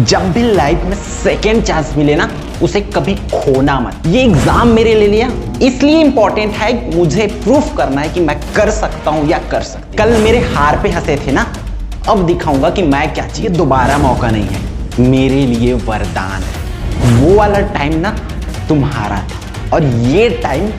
जब भी लाइफ में सेकेंड चांस मिले ना, उसे कभी खोना मत। ये एग्जाम मेरे ले लिया इसलिए इंपॉर्टेंट है, मुझे प्रूफ करना है कि मैं कर सकता हूं या कर सकता। कल मेरे हार पे हंसे थे ना, अब दिखाऊंगा कि मैं क्या चाहिए। दोबारा मौका नहीं है, मेरे लिए वरदान है। वो वाला टाइम ना तुम्हारा था और ये टाइम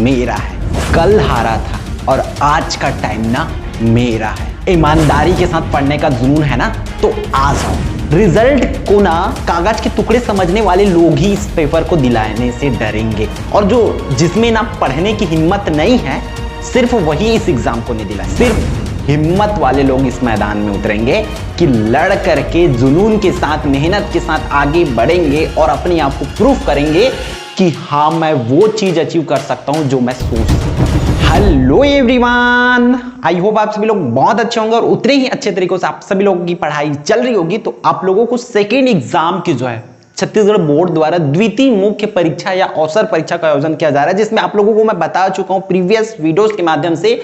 मेरा है। कल हारा था और आज का टाइम ना मेरा है। ईमानदारी के साथ पढ़ने का जुनून है ना, तो आ जाओ। रिजल्ट को ना कागज के टुकड़े समझने वाले लोग ही इस पेपर को दिलाने से डरेंगे, और जिसमें ना पढ़ने की हिम्मत नहीं है, सिर्फ वही इस एग्जाम को नहीं दिलाएंगे। सिर्फ हिम्मत वाले लोग इस मैदान में उतरेंगे कि लड़ करके जुनून के साथ, मेहनत के साथ आगे बढ़ेंगे और अपने आप को प्रूफ करेंगे कि हाँ, मैं वो चीज अचीव कर सकता हूं जो मैं सोचता हूं। हेलो एवरीवन, आई होप आप सभी लोग बहुत अच्छे होंगे और उतने ही अच्छे तरीकों से आप सभी लोगों की पढ़ाई चल रही होगी। तो आप लोगों को सेकेंड एग्जाम की जो है छत्तीसगढ़ बोर्ड द्वारा द्वितीय मुख्य परीक्षा या अवसर परीक्षा का आयोजन किया जा रहा है, जिसमें आप लोगों को मैं बता चुका हूं प्रीवियस वीडियोस के माध्यम से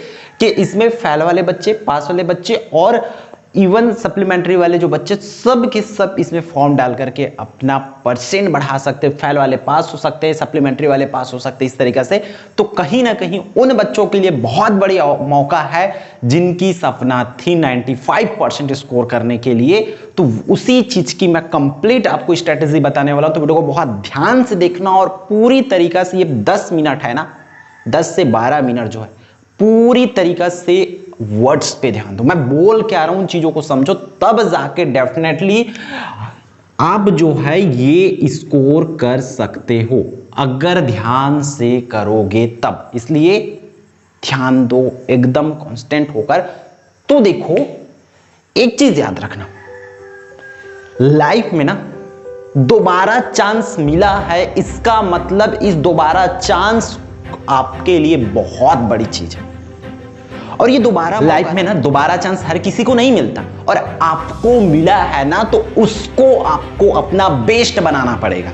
कि इसमें फेल वाले बच्चे, पास वाले बच्चे और इवन सप्लीमेंट्री वाले जो बच्चे, सब के सब इसमें फॉर्म डाल करके अपना परसेंट बढ़ा सकते हैं। फेल वाले पास हो सकते हैं, सप्लीमेंट्री वाले पास हो सकते हैं, इस तरीके से। तो कहीं ना कहीं उन बच्चों के लिए बहुत बड़ी मौका है जिनकी सपना थी 95% स्कोर करने के लिए। तो उसी चीज की मैं कंप्लीट आपको स्ट्रेटेजी बताने वाला हूं, तो वीडियो को बहुत ध्यान से देखना और पूरी तरीका से। ये 10 मिनट है ना, 10 से 12 मिनट जो है पूरी तरीका से वर्ड्स पे ध्यान दो। मैं बोल के आ रहा हूं, चीजों को समझो, तब जाके डेफिनेटली आप जो है ये स्कोर कर सकते हो, अगर ध्यान से करोगे तब। इसलिए ध्यान दो एकदम कांस्टेंट होकर। तो देखो, एक चीज याद रखना, लाइफ में ना दोबारा चांस मिला है, इसका मतलब इस दोबारा चांस आपके लिए बहुत बड़ी चीज है। और ये दोबारा लाइफ में ना दोबारा चांस हर किसी को नहीं मिलता, और आपको मिला है ना, तो उसको आपको अपना बेस्ट बनाना पड़ेगा।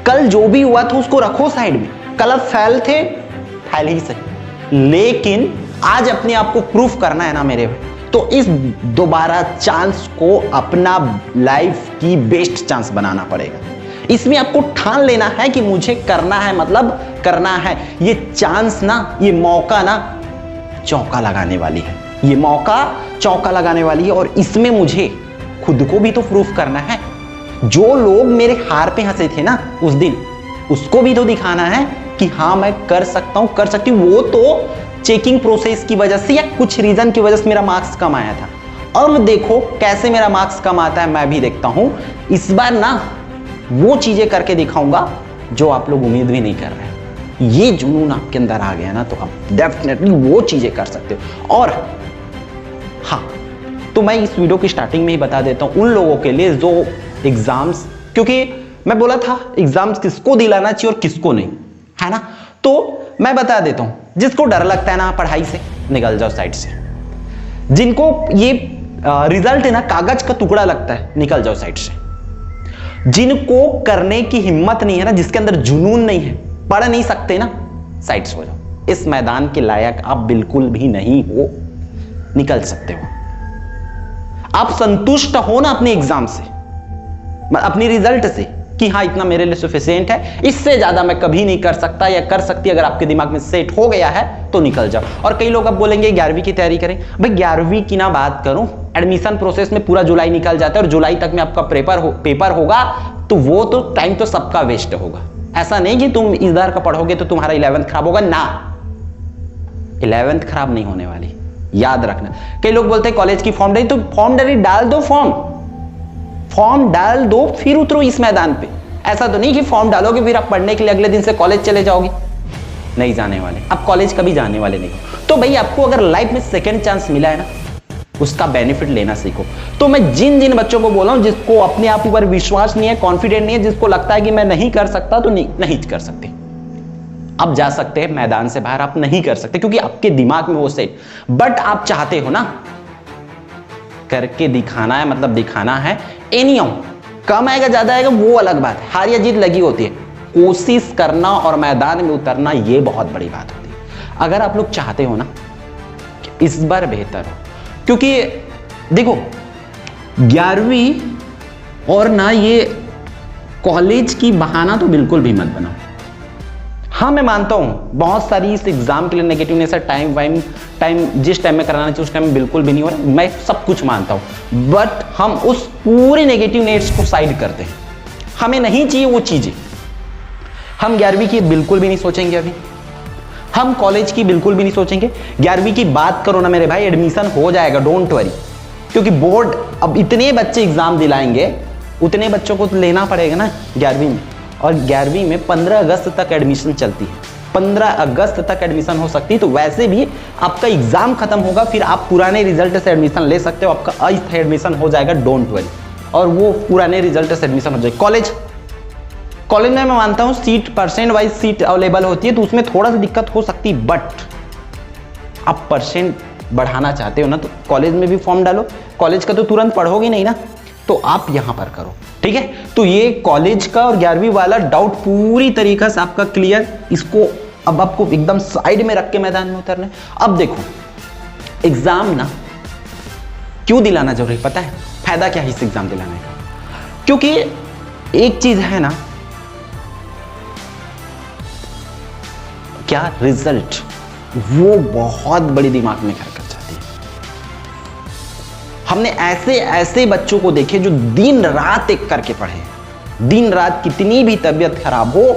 कल जो भी हुआ था उसको रखो साइड में। कल आप फेल थे, फेल ही सही, लेकिन आज अपने आप को प्रूफ करना है ना मेरे भाई, तो इस दोबारा चांस को अपना लाइफ की बेस्ट चांस बनाना पड़ेगा। इसमें आपको ठान लेना है कि मुझे करना है, मतलब करना है। ये चांस ना, ये मौका ना चौका लगाने वाली है, ये मौका चौका लगाने वाली है, और इसमें मुझे खुद को भी तो प्रूफ करना है। जो लोग मेरे हार पे हंसे थे ना उस दिन, उसको भी तो दिखाना है कि हाँ, मैं कर सकता हूं, कर सकती हूं। वो तो चेकिंग प्रोसेस की वजह से या कुछ रीजन की वजह से मेरा मार्क्स कम आया था। अब देखो कैसे मेरा मार्क्स कम आता है, मैं भी देखता हूं। इस बार ना वो चीजें करके दिखाऊंगा जो आप लोग उम्मीद भी नहीं कर रहे हैं। ये जुनून आपके अंदर आ गया ना, तो आप डेफिनेटली वो चीजें कर सकते हो। और हाँ, तो मैं इस वीडियो की स्टार्टिंग में ही बता देता हूं उन लोगों के लिए जो एग्जाम्स, क्योंकि मैं बोला था एग्जाम्स किसको दिलाना चाहिए और किसको नहीं, है ना। तो मैं बता देता हूं, जिसको डर लगता है ना पढ़ाई से, निकल जाओ साइड से। जिनको ये रिजल्ट है ना कागज का टुकड़ा लगता है, निकल जाओ साइड से। जिनको करने की हिम्मत नहीं है ना, जिसके अंदर जुनून नहीं है, पढ़ नहीं सकते ना, साइड से हो जाओ। इस मैदान के लायक आप बिल्कुल भी नहीं हो, निकल सकते हो। आप संतुष्ट हो ना अपने एग्जाम से, अपनी रिजल्ट से, कि हाँ इतना मेरे लिए सफिशिएंट है, इससे ज्यादा मैं कभी नहीं कर सकता या कर सकती। अगर आपके दिमाग में सेट हो गया है तो निकल जाओ। और कई लोग अब बोलेंगे 11वीं की तैयारी करें। भाई 11वीं की ना बात करूं, एडमिशन प्रोसेस में पूरा जुलाई निकल जाता है और जुलाई तक में आपका पेपर होगा, तो वो तो टाइम तो सबका वेस्ट होगा। ऐसा नहीं कि तुम इधर का पढ़ोगे तो तुम्हारा 11th खराब होगा ना, 11th खराब नहीं होने वाली, याद रखना। कई लोग बोलते हैं कॉलेज की फॉर्म डाली, तो फॉर्म डाल दो, फॉर्म डाल दो, फिर उतरो इस मैदान पे। ऐसा तो नहीं कि फॉर्म डालोगे फिर आप पढ़ने के लिए अगले दिन से कॉलेज चले जाओगे, नहीं जाने वाले आप कॉलेज, कभी जाने वाले नहीं। तो भाई आपको अगर लाइफ में सेकेंड चांस मिला है ना, उसका बेनिफिट लेना सीखो। तो मैं जिन बच्चों को बोल रहा हूं, जिसको अपने आप ऊपर विश्वास नहीं है, कॉन्फिडेंट नहीं है, जिसको लगता है कि मैं नहीं कर सकता, तो नहीं कर सकते। अब जा सकते हैं मैदान से बाहर, आप नहीं कर सकते क्योंकि आपके दिमाग में वो सेट। बट आप चाहते हो ना, करके दिखाना है, मतलब दिखाना है। एनी हाउ, कम आएगा ज्यादा आएगा वो अलग बात है, हार या जीत लगी होती है। कोशिश करना और मैदान में उतरना, ये बहुत बड़ी बात होती है। अगर आप लोग चाहते हो ना कि इस बार बेहतर हो, क्योंकि देखो 11वीं और ना ये कॉलेज की बहाना तो बिल्कुल भी मत बनाओ। हाँ मैं मानता हूँ बहुत सारी इस एग्जाम के लिए नेगेटिवनेस है, टाइम जिस टाइम में कराना चाहिए उस टाइम में बिल्कुल भी नहीं हो रहा, मैं सब कुछ मानता हूँ, बट हम उस पूरे नेगेटिवनेस को साइड करते हैं। हमें नहीं चाहिए वो चीजें। हम 11वीं की बिल्कुल भी नहीं सोचेंगे अभी, हम कॉलेज की बिल्कुल भी नहीं सोचेंगे। 11वीं की बात करो ना मेरे भाई, एडमिशन हो जाएगा, डोंट वरी, क्योंकि बोर्ड अब इतने बच्चे एग्जाम दिलाएंगे, उतने बच्चों को तो लेना पड़ेगा ना 11वीं में। और 11वीं में 15 अगस्त तक एडमिशन चलती है, 15 अगस्त तक एडमिशन हो सकती है। तो वैसे भी आपका एग्जाम खत्म होगा, फिर आप पुराने रिजल्ट से एडमिशन ले सकते हो, आपका अस्थायी एडमिशन हो जाएगा, डोंट वरी, और वो पुराने रिजल्ट से एडमिशन हो जाएगा। कॉलेज में मैं मानता हूँ seat percent wise seat available होती है, तो उसमें थोड़ा सा दिक्कत हो सकती है, बट आप परसेंट बढ़ाना चाहते हो ना तो कॉलेज में भी फॉर्म डालो। कॉलेज का तो तुरंत पढ़ोगे नहीं ना, तो आप यहां पर करो, ठीक है। तो ये कॉलेज का और 11वीं वाला डाउट पूरी तरीके से आपका क्लियर। इसको अब आपको एकदम साइड में रख के मैदान में उतरना है। अब देखो एग्जाम ना क्यों दिलाना जरूरी पता है, फायदा क्या है इस एग्जाम दिलाने का? क्योंकि एक चीज है ना, क्या रिजल्ट, वो बहुत बड़ी दिमाग में घर कर जाती है। हमने ऐसे बच्चों को देखे जो दिन रात एक करके पढ़े, दिन रात कितनी भी तबीयत खराब हो,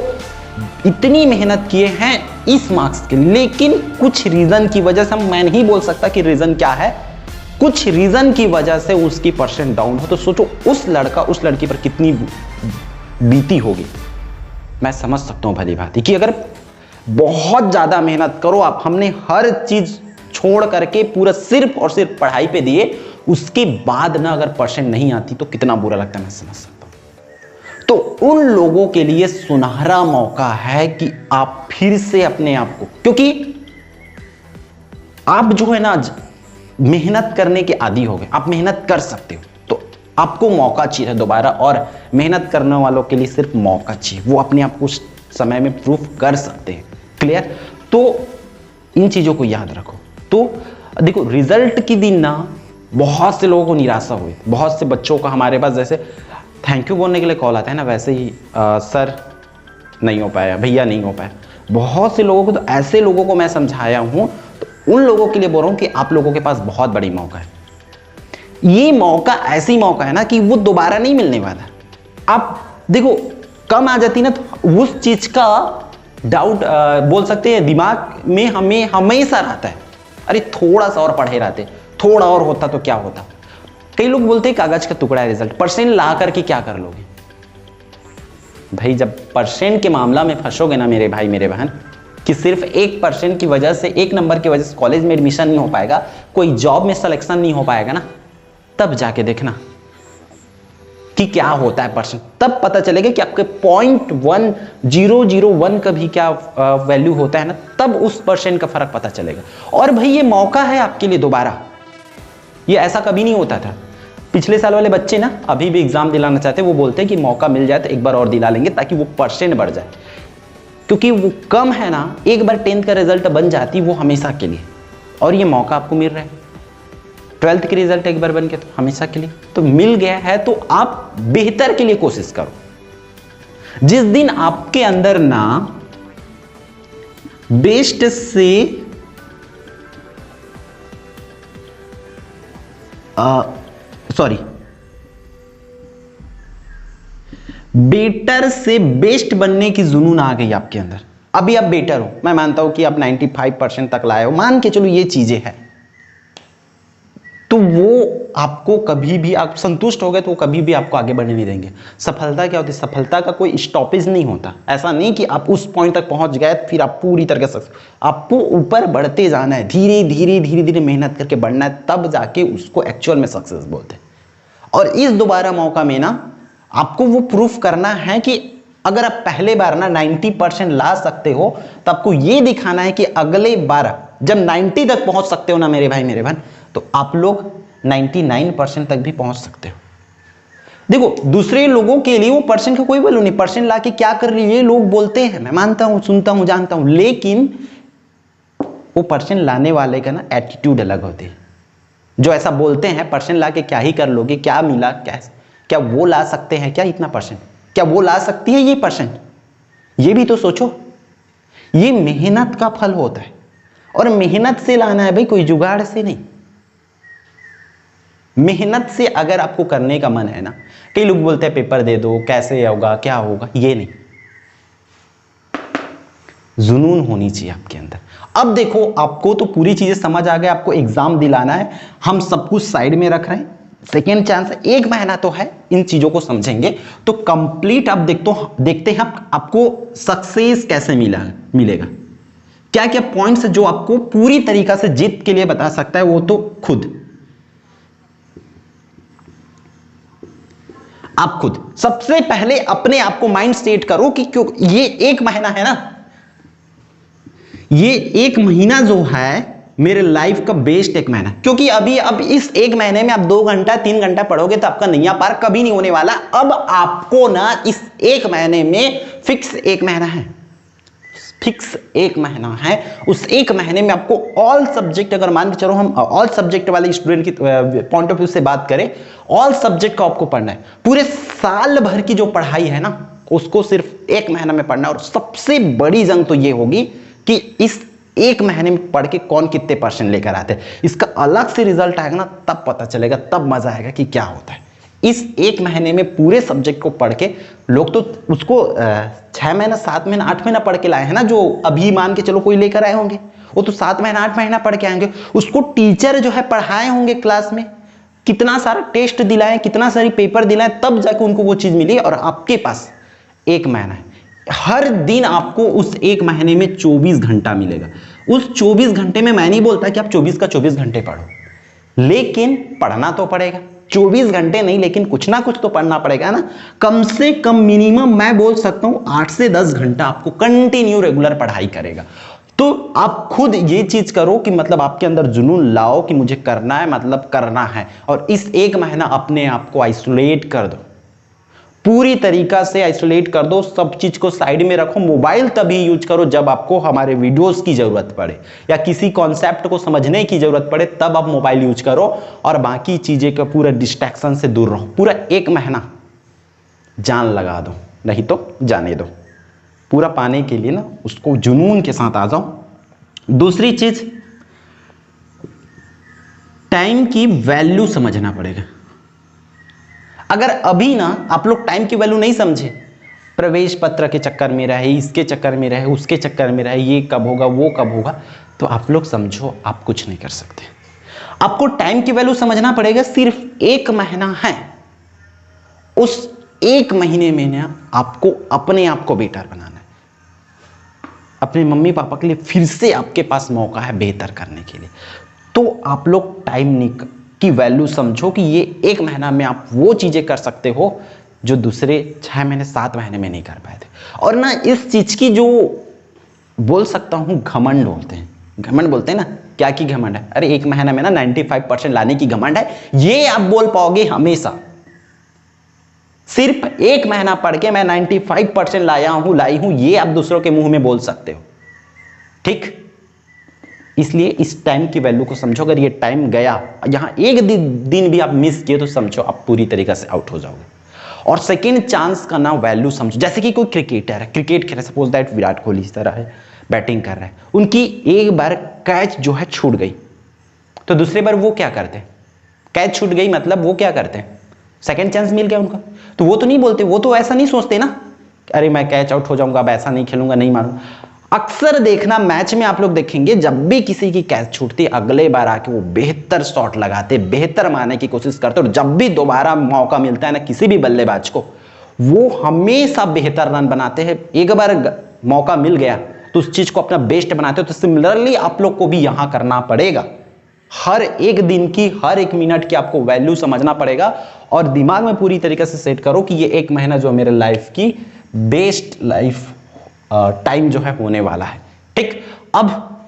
इतनी मेहनत किए हैं इस मार्क्स के लिए, लेकिन कुछ रीजन की वजह से, मैं नहीं बोल सकता कि रीजन क्या है, कुछ रीजन की वजह से उसकी परसेंट डाउन हो, तो सोचो उस लड़का उस लड़की पर कितनी बीती होगी। मैं समझ सकता हूं भली भांति कि अगर बहुत ज्यादा मेहनत करो आप, हमने हर चीज छोड़ करके पूरा सिर्फ और सिर्फ पढ़ाई पे दिए, उसके बाद ना अगर परसेंट नहीं आती तो कितना बुरा लगता है, मैं समझ सकता हूं। तो उन लोगों के लिए सुनहरा मौका है कि आप फिर से अपने आप को, क्योंकि आप जो है ना मेहनत करने के आदी हो गए, आप मेहनत कर सकते हो, तो आपको मौका चाहिए दोबारा, और मेहनत करने वालों के लिए सिर्फ मौका चाहिए, वो अपने आप को समय में प्रूफ कर सकते हैं। क्लियर? तो इन चीजों को याद रखो। तो देखो रिजल्ट के दिन ना बहुत से लोगों को निराशा हुई, बहुत से बच्चों का हमारे पास जैसे थैंक यू बोलने के लिए कॉल आता है ना, वैसे ही सर नहीं हो पाया, भैया नहीं हो पाया। बहुत से लोगों को, तो ऐसे लोगों को मैं समझाया हूं, तो उन लोगों के लिए बोल रहा हूं कि आप लोगों के पास बहुत बड़ी मौका है। ये मौका ऐसी मौका है ना कि वो दोबारा नहीं मिलने वाला। आप देखो कम आ जाती ना, तो उस चीज का डाउट बोल सकते हैं दिमाग में हमें हमेशा रहता है, अरे थोड़ा सा और पढ़े रहते, थोड़ा और होता तो क्या होता। कई लोग बोलते हैं कागज का टुकड़ा है रिजल्ट, परसेंट ला करके क्या कर लोगे? भाई जब परसेंट के मामला में फंसोगे ना मेरे भाई मेरे बहन, कि सिर्फ 1% की वजह से, 1 नंबर की वजह से कॉलेज में एडमिशन नहीं हो पाएगा, कोई जॉब में सिलेक्शन नहीं हो पाएगा ना, तब जाके देखना कि क्या होता है परसेंट। तब पता चलेगा कि आपके 0.1001 का भी क्या वैल्यू होता है ना, तब उस परसेंट का फर्क पता चलेगा। और भाई ये मौका है आपके लिए दोबारा, ये ऐसा कभी नहीं होता था। पिछले साल वाले बच्चे ना अभी भी एग्जाम दिलाना चाहते हैं, वो बोलते हैं कि मौका मिल जाए तो एक बार और दिला लेंगे ताकि वो परसेंट बढ़ जाए, क्योंकि वो कम है ना। एक बार 10th का रिजल्ट बन जाती वो हमेशा के लिए, और ये मौका आपको मिल रहा है। 12th के रिजल्ट एक बार बन गया तो हमेशा के लिए तो मिल गया है, तो आप बेहतर के लिए कोशिश करो। जिस दिन आपके अंदर ना बेस्ट से बेटर से बेस्ट बनने की जुनून आ गई आपके अंदर। अभी आप बेटर हो, मैं मानता हूं कि आप 95% तक लाए हो, मान के चलो ये चीजें हैं, तो वो आपको कभी भी, आप संतुष्ट हो गए तो वो कभी भी आपको आगे बढ़ने नहीं देंगे। सफलता क्या होती है? सफलता का कोई स्टॉपेज नहीं होता। ऐसा नहीं कि आप उस पॉइंट तक पहुंच गए फिर आप पूरी तरह से, आपको ऊपर बढ़ते जाना है, धीरे धीरे धीरे धीरे मेहनत करके बढ़ना है, तब जाके उसको एक्चुअल में सक्सेस बोलते हैं। और इस दोबारा मौका में ना आपको वो प्रूफ करना है कि अगर आप पहले बार ना 90% ला सकते हो, तो आपको ये दिखाना है कि अगले बार जब 90 तक पहुंच सकते हो ना मेरे भाई मेरे बहन, तो आप लोग 99% तक भी पहुंच सकते हो। देखो दूसरे लोगों के लिए वो परसेंट का कोई वैल्यू नहीं, परसेंट लाके क्या कर रही है ये लोग बोलते हैं, मैं मानता हूं, सुनता हूं, जानता हूं, लेकिन वो परसेंट लाने वाले का ना एटीट्यूड अलग होती है। जो ऐसा बोलते हैं परसेंट लाके क्या ही कर लोगे, क्या मिला, क्या, क्या वो ला सकते हैं क्या इतना परसेंट? क्या वो ला सकती है ये परसेंट? ये भी तो सोचो। ये मेहनत का फल होता है और मेहनत से लाना है भाई, कोई जुगाड़ से नहीं। मेहनत से अगर आपको करने का मन है ना, कई लोग बोलते हैं पेपर दे दो, कैसे होगा, क्या होगा, ये नहीं, जुनून होनी चाहिए आपके अंदर। अब देखो, आपको तो पूरी चीजें समझ आ गए, आपको एग्जाम दिलाना है, हम सब कुछ साइड में रख रहे हैं, सेकेंड चांस है, 1 महीना तो है, इन चीजों को समझेंगे तो कंप्लीट। अब देखते हैं आपको सक्सेस कैसे मिलेगा। क्या क्या पॉइंट्स जो आपको पूरी तरीका से जीत के लिए बता सकता है, वो तो खुद आप खुद सबसे पहले अपने आप को माइंड सेट करो कि क्यों ये 1 महीना है ना, ये 1 महीना जो है मेरे लाइफ का बेस्ट 1 महीना, क्योंकि अब इस 1 महीने में आप 2 घंटा 3 घंटा पढ़ोगे तो आपका नैया पार कभी नहीं होने वाला। अब आपको ना इस 1 महीने में फिक्स 1 महीना है, फिक्स 1 महीना है। उस 1 महीने में आपको ऑल सब्जेक्ट, अगर मान के चलो हम ऑल सब्जेक्ट वाले स्टूडेंट की पॉइंट ऑफ व्यू से बात करें, ऑल सब्जेक्ट को आपको पढ़ना है। पूरे साल भर की जो पढ़ाई है ना, उसको सिर्फ 1 महीना में पढ़ना है। और सबसे बड़ी जंग तो ये होगी कि इस 1 महीने में पढ़ के कौन कितने परसेंट लेकर आते हैं। इसका अलग से रिजल्ट आएगा ना, तब पता चलेगा, तब मजा आएगा कि क्या होता है। इस 1 महीने में पूरे सब्जेक्ट को पढ़ के लोग तो उसको 6 महीना 7 महीना 8 महीना पढ़ के लाए हैं ना, जो अभी मान के चलो कोई लेकर आए होंगे, वो तो 7 महीना 8 महीना पढ़ के आएंगे। उसको टीचर जो है पढ़ाए होंगे क्लास में, कितना सारा टेस्ट दिलाए, कितना सारी पेपर दिलाए, तब जाके उनको वो चीज मिली। और आपके पास 1 महीना है, हर दिन आपको उस 1 महीने में 24 घंटा मिलेगा। उस 24 घंटे में मैं नहीं बोलता कि आप 24 का 24 घंटे पढ़ो, लेकिन पढ़ना तो पड़ेगा। 24 घंटे नहीं, लेकिन कुछ ना कुछ तो पढ़ना पड़ेगा ना। कम से कम मिनिमम मैं बोल सकता हूं 8 से 10 घंटा आपको कंटिन्यू रेगुलर पढ़ाई करेगा। तो आप खुद ये चीज करो कि मतलब आपके अंदर जुनून लाओ कि मुझे करना है, मतलब करना है। और इस 1 महीना अपने आप को आइसोलेट कर दो, पूरी तरीका से आइसोलेट कर दो, सब चीज को साइड में रखो। मोबाइल तभी यूज करो जब आपको हमारे वीडियोस की जरूरत पड़े या किसी कॉन्सेप्ट को समझने की जरूरत पड़े, तब आप मोबाइल यूज करो। और बाकी चीजें का पूरा डिस्ट्रैक्शन से दूर रहो। पूरा 1 महीना जान लगा दो, नहीं तो जाने दो। पूरा पाने के लिए ना उसको जुनून के साथ आ जाओ। दूसरी चीज, टाइम की वैल्यू समझना पड़ेगा। अगर अभी ना आप लोग टाइम की वैल्यू नहीं समझे, प्रवेश पत्र के चक्कर में रहे, इसके चक्कर में रहे, उसके चक्कर में रहे, ये कब होगा वो कब होगा, तो आप लोग समझो आप कुछ नहीं कर सकते। आपको टाइम की वैल्यू समझना पड़ेगा। सिर्फ 1 महीना है, उस 1 महीने में ना आपको अपने आप को बेटर बनाना है। अपने मम्मी पापा के लिए फिर से आपके पास मौका है बेहतर करने के लिए। तो आप लोग टाइम की वैल्यू समझो कि ये 1 महीना में आप वो चीजें कर सकते हो जो दूसरे 6 महीने 7 महीने में नहीं कर पाए थे। और ना इस चीज की जो बोल सकता हूं घमंड बोलते हैं, घमंड बोलते हैं ना, क्या की घमंड है? अरे 1 महीना में ना 95% लाने की घमंड है, ये आप बोल पाओगे हमेशा। सिर्फ 1 महीना पढ़ के मैं 95% लाया हूं, लाई हूं, ये आप दूसरों के मुंह में बोल सकते हो, ठीक? इसलिए इस टाइम की वैल्यू को समझो। अगर ये टाइम गया, यहां 1 दिन भी आप मिस किए, तो समझो आप पूरी तरीके से आउट हो जाओगे। और सेकेंड चांस का ना वैल्यू समझो। जैसे कि कोई क्रिकेटर है, क्रिकेट खेल रहा है, सपोज दैट विराट कोहली इस तरह है, बैटिंग कर रहा है, उनकी एक बार कैच जो है छूट गई, तो दूसरे बार वो क्या करते हैं? कैच छूट गई मतलब वो क्या करते हैं? सेकेंड चांस मिल गया उनका, तो वो तो नहीं बोलते, वो तो ऐसा नहीं सोचते ना, अरे मैं कैच आउट हो जाऊंगा, अब ऐसा नहीं खेलूंगा, नहीं मारूंगा। अक्सर देखना मैच में आप लोग देखेंगे, जब भी किसी की कैच छूटती, अगले बार आके वो बेहतर शॉट लगाते, बेहतर मारने की कोशिश करते, और जब भी दोबारा मौका मिलता है ना किसी भी बल्लेबाज को, वो हमेशा बेहतर रन बनाते हैं। एक बार मौका मिल गया तो उस चीज को अपना बेस्ट बनाते हो। तो सिमिलरली आप लोग को भी यहां करना पड़ेगा। हर एक दिन की, हर एक मिनट की आपको वैल्यू समझना पड़ेगा और दिमाग में पूरी तरीके से सेट करो कि ये 1 महीना जो मेरे लाइफ की बेस्ट लाइफ टाइम जो है होने वाला है, ठीक? अब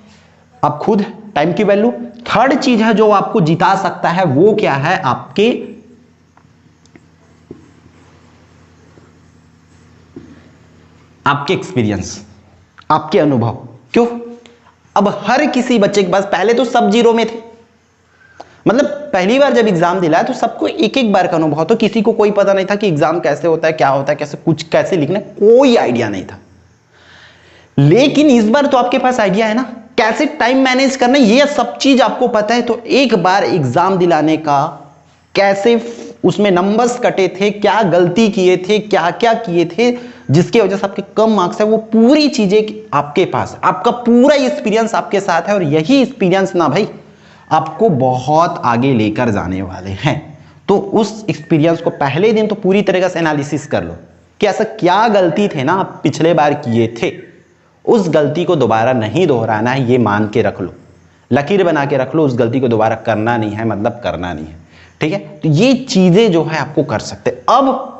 आप खुद टाइम की वैल्यू। थर्ड चीज है जो आपको जिता सकता है, वो क्या है? आपके एक्सपीरियंस, आपके अनुभव। क्यों? अब हर किसी बच्चे के पास, पहले तो सब 0 में थे, मतलब पहली बार जब एग्जाम दिलाया तो सबको एक एक बार का अनुभव, तो किसी को कोई पता नहीं था कि एग्जाम कैसे होता है, क्या होता है, कैसे कुछ कैसे लिखना, कोई आइडिया नहीं था। लेकिन इस बार तो आपके पास आइडिया है ना, कैसे टाइम मैनेज करना, ये सब चीज आपको पता है। तो एक बार एग्जाम दिलाने का कैसे उसमें नंबर्स कटे थे, क्या गलती किए थे, क्या क्या किए थे जिसकी वजह से आपके कम मार्क्स है, वो पूरी चीजें आपके पास, आपका पूरा एक्सपीरियंस आपके साथ है। और यही एक्सपीरियंस ना भाई आपको बहुत आगे लेकर जाने वाले हैं। तो उस एक्सपीरियंस को पहले दिन तो पूरी तरीके से एनालिसिस कर लो कि ऐसा क्या गलती थे ना आप पिछले बार किए थे, उस गलती को दोबारा नहीं दोहराना है, ये मान के रख लो, लकीर बना के रख लो, उस गलती को दोबारा करना नहीं है, मतलब करना नहीं है, ठीक है। तो ये चीजें जो है आपको कर सकते। अब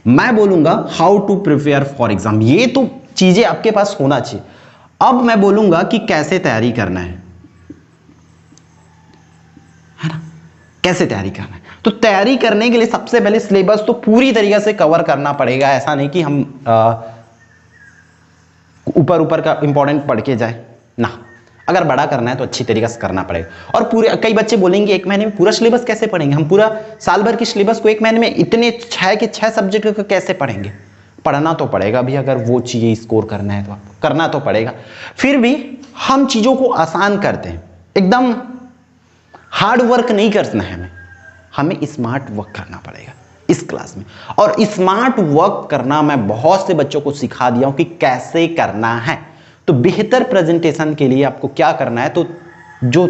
मैं बोलूंगा how to prepare for exam, ये तो चीजें आपके पास होना चाहिए। अब मैं बोलूंगा कि कैसे तैयारी करना है ना, कैसे तैयारी करना है। तो तैयारी करने के लिए सबसे पहले सिलेबस तो पूरी तरीके से कवर करना पड़ेगा। ऐसा नहीं कि हम ऊपर ऊपर का इंपॉर्टेंट पढ़ के जाए ना, अगर बड़ा करना है तो अच्छी तरीके से करना पड़ेगा। और पूरे, कई बच्चे बोलेंगे एक महीने में पूरा सिलेबस कैसे पढ़ेंगे, हम पूरा साल भर की सिलेबस को एक महीने में इतने 6 के 6 सब्जेक्ट का कैसे पढ़ेंगे। पढ़ना तो पड़ेगा भी, अगर वो चीजें स्कोर करना है तो आपको करना तो पड़ेगा। फिर भी हम चीजों को आसान करते हैं, एकदम हार्ड वर्क नहीं करना है, हमें स्मार्ट वर्क करना पड़ेगा इस क्लास में। और स्मार्ट वर्क करना मैं बहुत से बच्चों को सिखा दिया हूं कि कैसे करना है। तो बेहतर प्रेजेंटेशन के लिए आपको क्या करना है, तो जो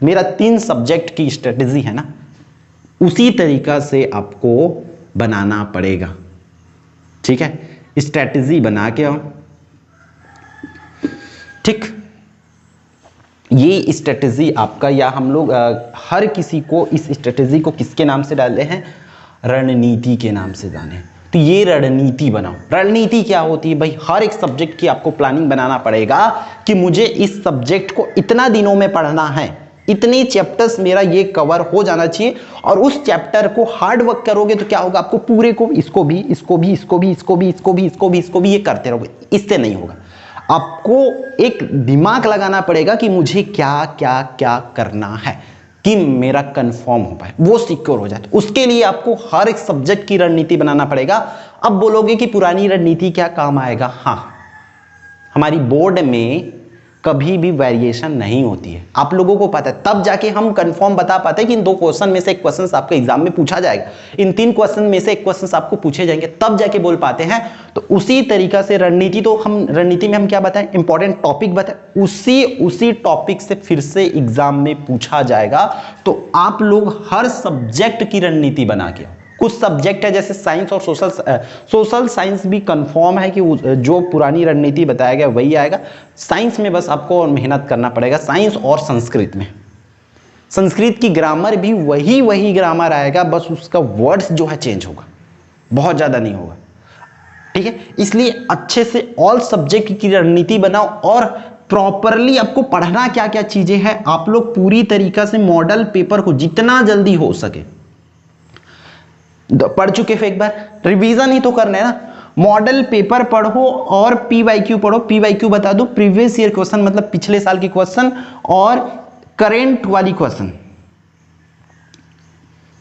मेरा 3 सब्जेक्ट की स्ट्रेटेजी है ना, उसी तरीका से आपको बनाना पड़ेगा, ठीक है। स्ट्रेटेजी बना के आओ, ठीक। ये स्ट्रेटेजी आपका, या हम लोग हर किसी को इस स्ट्रेटेजी को किसके नाम से डालते हैं, रणनीति के नाम से जाने। तो ये रणनीति बनाओ। रणनीति क्या होती है भाई, हर एक सब्जेक्ट की आपको प्लानिंग बनाना पड़ेगा कि मुझे इस सब्जेक्ट को इतना दिनों में पढ़ना है, इतने चैप्टर्स मेरा ये कवर हो जाना चाहिए। और उस चैप्टर को हार्ड वर्क करोगे तो क्या होगा, आपको पूरे को इसको भी इसको भी इसको भी इसको भी इसको भी इसको भी इसको भी ये करते रहोगे, इससे नहीं होगा। आपको एक दिमाग लगाना पड़ेगा कि मुझे क्या क्या क्या करना है कि मेरा कंफर्म हो पाए, वो सिक्योर हो जाए। तो उसके लिए आपको हर एक सब्जेक्ट की रणनीति बनाना पड़ेगा। अब बोलोगे कि पुरानी रणनीति क्या काम आएगा, हाँ, हमारी बोर्ड में कभी भी वेरिएशन नहीं होती है, आप लोगों को पता है। तब जाके हम कंफर्म बता पाते हैं कि इन 2 क्वेश्चन में से एक क्वेश्चन आपके एग्जाम में पूछा जाएगा, इन 3 क्वेश्चन में से एक क्वेश्चन आपको पूछे जाएंगे, तब जाके बोल पाते हैं। तो उसी तरीका से रणनीति, तो हम रणनीति में हम क्या बताएं, इंपॉर्टेंट टॉपिक बताएं, उसी टॉपिक से फिर से एग्जाम में पूछा जाएगा। तो आप लोग हर सब्जेक्ट की रणनीति बना के, कुछ सब्जेक्ट है जैसे साइंस और सोशल साइंस भी कंफर्म है कि जो पुरानी रणनीति बताया गया वही आएगा। साइंस में बस आपको और मेहनत करना पड़ेगा। साइंस और संस्कृत में, संस्कृत की ग्रामर भी वही ग्रामर आएगा, बस उसका वर्ड्स जो है चेंज होगा, बहुत ज्यादा नहीं होगा, ठीक है। इसलिए अच्छे से ऑल सब्जेक्ट की रणनीति बनाओ और प्रॉपरली आपको पढ़ना क्या क्या चीजें हैं। आप लोग पूरी तरीका से मॉडल पेपर को जितना जल्दी हो सके पढ़ चुके थे, एक बार रिवीजन ही तो करना है ना। मॉडल पेपर पढ़ो और पीवाईक्यू पढ़ो। पीवाईक्यू बता दो, प्रीवियस ईयर क्वेश्चन, मतलब पिछले साल के क्वेश्चन, और करेंट वाली question,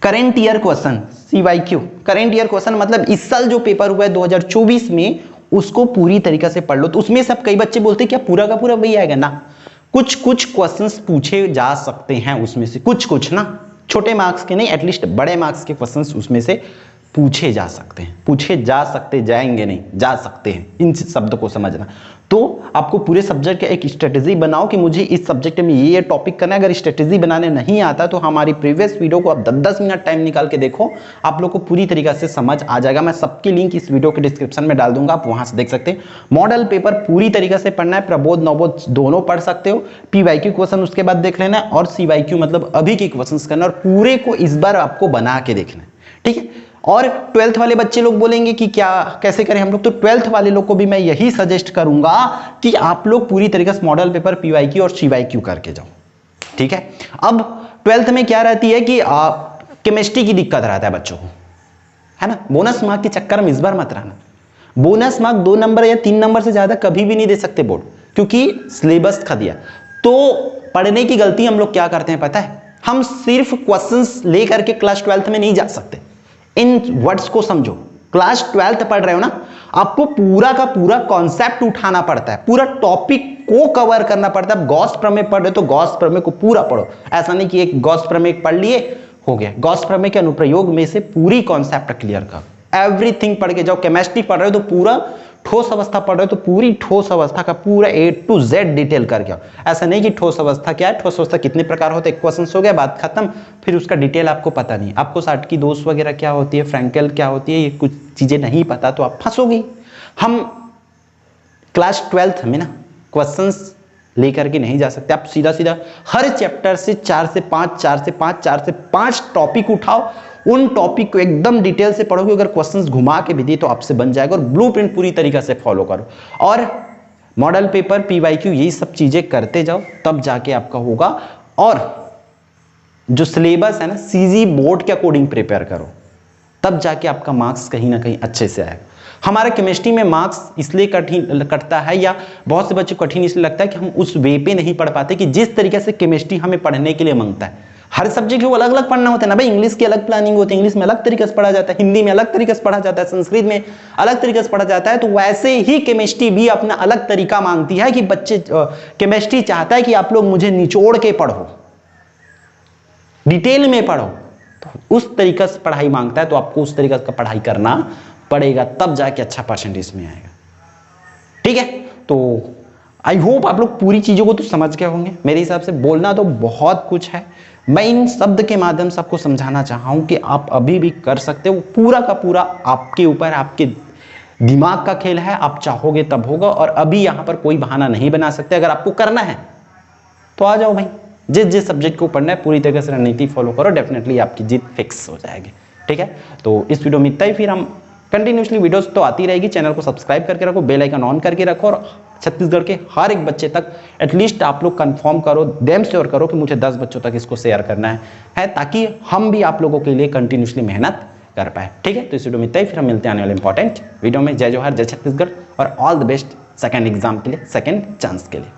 current year question, CYQ. Current year question मतलब इस साल जो पेपर हुआ है 2024 में, उसको पूरी तरीके से पढ़ लो। तो उसमें सब कई बच्चे बोलते हैं क्या पूरा का पूरा वही आएगा ना, कुछ कुछ क्वेश्चंस पूछे जा सकते हैं उसमें से, कुछ ना, छोटे मार्क्स के नहीं, एटलीस्ट बड़े मार्क्स के क्वेश्चंस उसमें से पूछे जा सकते हैं, पूछे जा सकते, जाएंगे नहीं, जा सकते हैं, इन शब्द को समझना। तो आपको पूरे सब्जेक्ट का एक स्ट्रेटेजी बनाओ कि मुझे इस सब्जेक्ट में ये टॉपिक करना है। अगर स्ट्रेटेजी बनाने नहीं आता तो हमारी प्रीवियस वीडियो को आप 10-10 मिनट टाइम निकाल के देखो, आप लोग को पूरी तरीके से समझ आ जाएगा। मैं सबकी लिंक इस वीडियो के डिस्क्रिप्शन में डाल दूंगा, आप वहां से देख सकते हैं। मॉडल पेपर पूरी तरीके से पढ़ना है, प्रबोध नवबोध दोनों पढ़ सकते हो। पीवाईक्यू क्वेश्चन उसके बाद देख लेना है, और सीवाईक्यू मतलब अभी के क्वेश्चन करना, और पूरे को इस बार आपको बना के देखना है, ठीक है। और 12th वाले बच्चे लोग बोलेंगे कि क्या कैसे करें हम लोग, तो 12th वाले लोग को भी मैं यही सजेस्ट करूंगा कि आप लोग पूरी तरीके से मॉडल पेपर पीवाईक्यू और सीवाईक्यू करके जाओ, ठीक है। अब 12th में क्या रहती है कि केमिस्ट्री की दिक्कत रहता है बच्चों को, है ना। बोनस मार्क के चक्कर में इस बार मत रहना। बोनस मार्क 2 नंबर या 3 नंबर से ज्यादा कभी भी नहीं दे सकते बोर्ड, क्योंकि सिलेबस खा दिया। तो पढ़ने की गलती हम लोग क्या करते हैं पता है, हम सिर्फ क्वेश्चंस लेकर के क्लास 12th में नहीं जा सकते। इन वर्ड्स को समझो, क्लास 12th पढ़ रहे हो ना, आपको पूरा का पूरा कॉन्सेप्ट उठाना पड़ता है, पूरा टॉपिक को कवर करना पड़ता है। गॉस प्रमेय पढ़ रहे हो तो गॉस प्रमेय को पूरा पढ़ो, ऐसा नहीं कि एक गॉस प्रमेय पढ़ लिए हो गया। गॉस प्रमेय के अनुप्रयोग में से पूरी कॉन्सेप्ट क्लियर करो, एवरीथिंग पढ़ के जाओ। केमिस्ट्री पढ़ रहे हो तो पूरा ठोस अवस्था पढ़ रहे हो तो पूरी ठोस अवस्था का पूरा A to Z डिटेल करके आओ। ऐसा नहीं कि ठोस अवस्था क्या है, ठोस अवस्था कितने प्रकार होते हैं, क्वेश्चन हो गया, बात खत्म, फिर उसका डिटेल आपको पता नहीं। आपको साठ की दोष वगैरह क्या होती है, फ्रैंकेल क्या होती है, ये कुछ चीजें नहीं पता तो आप फंसोगे। हम क्लास 12th में ना क्वेश्चंस लेकर के नहीं जा सकते। आप सीधा सीधा हर चैप्टर से 4 से 5 टॉपिक उठाओ, उन टॉपिक को एकदम डिटेल से पढ़ोगे। अगर क्वेश्चंस घुमा के भी दिए तो आपसे बन जाएगा, और ब्लूप्रिंट पूरी तरीके से फॉलो करो और मॉडल पेपर, PYQ यही सब चीजें करते जाओ, तब जाके आपका होगा। और जो सिलेबस है ना, CG बोर्ड के अकॉर्डिंग प्रिपेयर करो, तब जाके आपका मार्क्स कहीं ना कहीं अच्छे से आएगा। हमारा केमिस्ट्री में मार्क्स इसलिए कठिन कटता है, या बहुत से बच्चों को कठिन इसलिए लगता है कि हम उस वे पे नहीं पढ़ पाते कि जिस तरीके से केमिस्ट्री हमें पढ़ने के लिए मांगता है। हर सब्जेक्ट को अलग अलग पढ़ना होता है ना भाई। इंग्लिश की अलग प्लानिंग होती है, इंग्लिश में अलग तरीके से पढ़ा जाता है, हिंदी में अलग तरीके से पढ़ा जाता है, संस्कृत में अलग तरीके से पढ़ा जाता है। तो वैसे ही केमिस्ट्री भी अपना अलग तरीका मांगती है कि बच्चे केमिस्ट्री चाहता है कि आप लोग मुझे निचोड़ के पढ़ो, डिटेल में पढ़ो, तो उस तरीके से पढ़ाई मांगता है। तो आपको उस तरीके का पढ़ाई करना पड़ेगा, तब जाके अच्छा परसेंटेज में आएगा। ठीक है, तो आई होप आप लोग पूरी चीजों को तो समझ गए होंगे। मेरे हिसाब से बोलना तो बहुत कुछ है, मैं इन शब्द के माध्यम से आपको समझाना चाहा हूं कि आप अभी भी कर सकते हो। पूरा का पूरा आपके ऊपर, आपके दिमाग का खेल है, आप चाहोगे तब होगा। और अभी यहां पर कोई बहाना नहीं बना सकते। अगर आपको करना है तो आ जाओ भाई, जिस जिस सब्जेक्ट को पढ़ना है पूरी तरह से रणनीति फॉलो करो, डेफिनेटली आपकी जीत फिक्स हो जाएगी। ठीक है, तो इस वीडियो में इतना ही। फिर हम कंटिन्यूसली वीडियोस तो आती रहेगी। चैनल को सब्सक्राइब करके रखो, बेल आइकन ऑन करके रखो, और छत्तीसगढ़ के हर एक बच्चे तक एटलीस्ट आप लोग कंफर्म करो, डैम श्योर करो कि मुझे 10 बच्चों तक इसको शेयर करना है, ताकि हम भी आप लोगों के लिए कंटिन्यूसली मेहनत कर पाए। ठीक है, तो इस वीडियो में इतना ही। फिर हम मिलते हैं आने वाले इंपॉर्टेंट वीडियो में। जय जोहार, जय छत्तीसगढ़, और all the best second exam के लिए, सेकंड चांस के लिए।